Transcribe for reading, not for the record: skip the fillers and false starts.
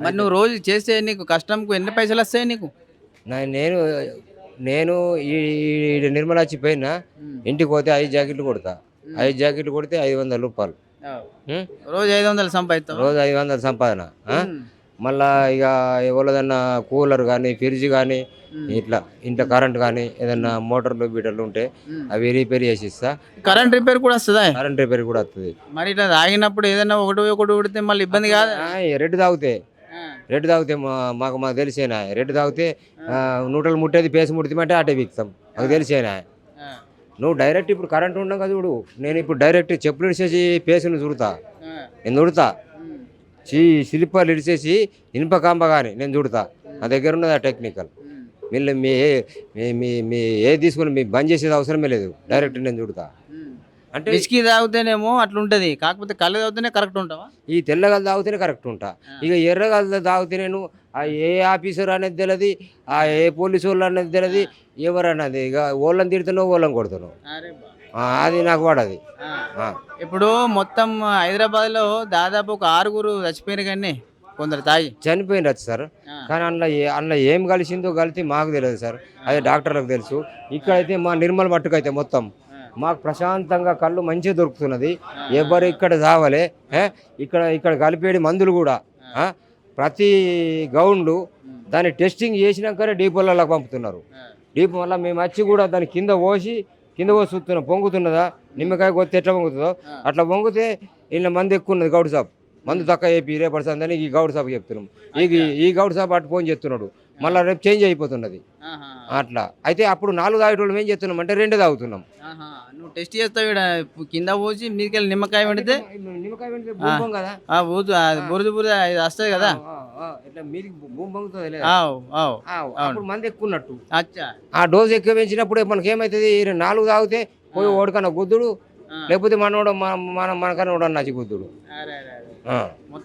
మరి నువ్వు రోజు చేస్తే నీకు కష్టంకు ఎన్ని పైసలు వస్తాయి నీకు? నేను నేను ఈ ఈ నిర్మలాచి పోయినా హ్మ్. ఇంటికి పోతే 5 జాకెట్లు కొడతా. 5 జాకెట్లు కొడితే రూ. 500. అవ్. హ్మ్. రోజు 500 సంపాదిస్తావా? రోజు 500 సంపాదన. హ్మ్. మళ్ళా ఇక ఎవరిదన్నా కూలర్ కానీ ఫ్రిడ్జ్ కానీ హ్మ్. ఇట్లా ఇంట్లో కరెంట్ కానీ ఏదన్నా మోటార్లు బీటర్లు ఉంటే హ్మ్. అవి రిపేర్ చేసి ఇస్తా. కరెంట్ రిపేర్ కూడా వస్తదా? కరెంట్ రిపేర్ కూడా వస్తుంది. మరి ఇట్లా తాగినప్పుడు ఏదైనా ఒకటి ఉడితే మళ్ళీ ఇబ్బంది కాదా? రెడ్ తాగితే ఆ! రెడ్ తాగితే మాకు మాకు తెలిసేనా రెడ్ తాగితే నూటలు ముట్టేది పేసి ముడితే అటే బిక్తాం మాకు తెలిసేనా. ఆ! నువ్వు డైరెక్ట్ ఇప్పుడు కరెంట్ ఉండగా చూడు, నేను ఇప్పుడు డైరెక్ట్ చెప్పులు ఇడిచేసి పేసుని చూడతా, ఆ! నేను చూడతా. హ్మ్. శిల్పాలు ఇడిచేసి ఇనుప కాంబ కానీ నేను చూడతా. నా దగ్గర ఉన్నది ఆ టెక్నికల్. హ్మ్. వీళ్ళు మీ ఏది తీసుకుని మీ బంద్ చేసేది అవసరమే లేదు, డైరెక్ట్ నేను చూడతా. హ్మ్. అంటే విస్కీ తాగితేనేమో అట్లుంటది. కాకపోతే కళ్ళు తాగితేనే కరెక్ట్ ఉంటావా? ఈ తెల్లగలు తాగితేనే కరెక్ట్ ఉంటా. ఆ! ఇక ఎర్రగలు తాగితే నేను ఏ ఆఫీసర్ అనేది తెలియదు, ఏ పోలీసు వాళ్ళు అనేది తెలియదు, ఎవరన్నది ఇక ఓళ్ళని తిడుతున్నావు ఓళ్ళని కొడుతున్నావు. అరే బా! అది నాకు పడది. ఆ! ఆ. ఇప్పుడు మొత్తం హైదరాబాద్‌లో దాదాపు ఒక 6 చచ్చిపోయిరు గాని కొందరు తాగి. చనిపోయినచ్చు సార్. ఆ! కానీ అందులో ఏం కలిసిందో కలిసి మాకు తెలియదు సార్, అదే డాక్టర్లకు తెలుసు. ఇక్కడైతే మా నిర్మల్ మట్టుకైతే మొత్తం ఆ! మాకు ప్రశాంతంగా కళ్ళు మంచిగా దొరుకుతున్నది. ఆ! ఎవరు ఇక్కడ చావలే. ఇక్కడ ఇక్కడ కలిపేది మందులు కూడా ఆ! ప్రతి గౌండ్లు హ్మ్. దాన్ని టెస్టింగ్ చేసినాకనే డీపోలకు పంపుతున్నారు. ఆ! డీపో వల్ల మేము వచ్చి కూడా దాని కింద పోసి చూస్తున్నాం పొంగుతున్నదా, నిమ్మకాయ కొత్తే ఎట్లా పొంగుతుందో ఆ! అట్లా పొంగితే ఇలా మంది ఎక్కువ ఉన్నది గౌడ్ సాబ్, మందు తక్కువ చెప్పి రేపటి సందని ఈ గౌడ్ సాబ్ చెప్తున్నాం. ఈ గౌడ్ సాబ్ అటు ఫోన్ చేస్తున్నాడు, మళ్ళీ రేపు చేంజ్ అయిపోతున్నది. ఆహా! అట్లా అయితే అప్పుడు 4 తాగేటోళ్ళు ఏం చేస్తున్నాం అంటే 2 తాగుతున్నాం. ఆహా! నువ్వు టెస్ట్ చేస్తావు ఈడ కింద పోసి మీదికెళ్ళి నిమ్మకాయ పిండితే నిమ్మకాయ వెంటనే ఆ! భూమి కదా. ఆ బూజు అది బురద ఇది వస్తది కదా! ఇట్లా మీదికి భూమి పొంగుతుంది లేదా. ఆవ్. ఆవ్. అప్పుడు మంది ఎక్కువ ఉన్నట్టు. అచ్చా! ఆ డోస్ ఎక్కువ పెంచినప్పుడు మనకి ఏమవుతుంది, 4 తాగితే పోయి ఓడికన్నా గుద్దుడు, ఆ! లేకపోతే మనకన్నా నచ్చి గుద్దుడు. అరెరెరే! ఆ. మొత్తం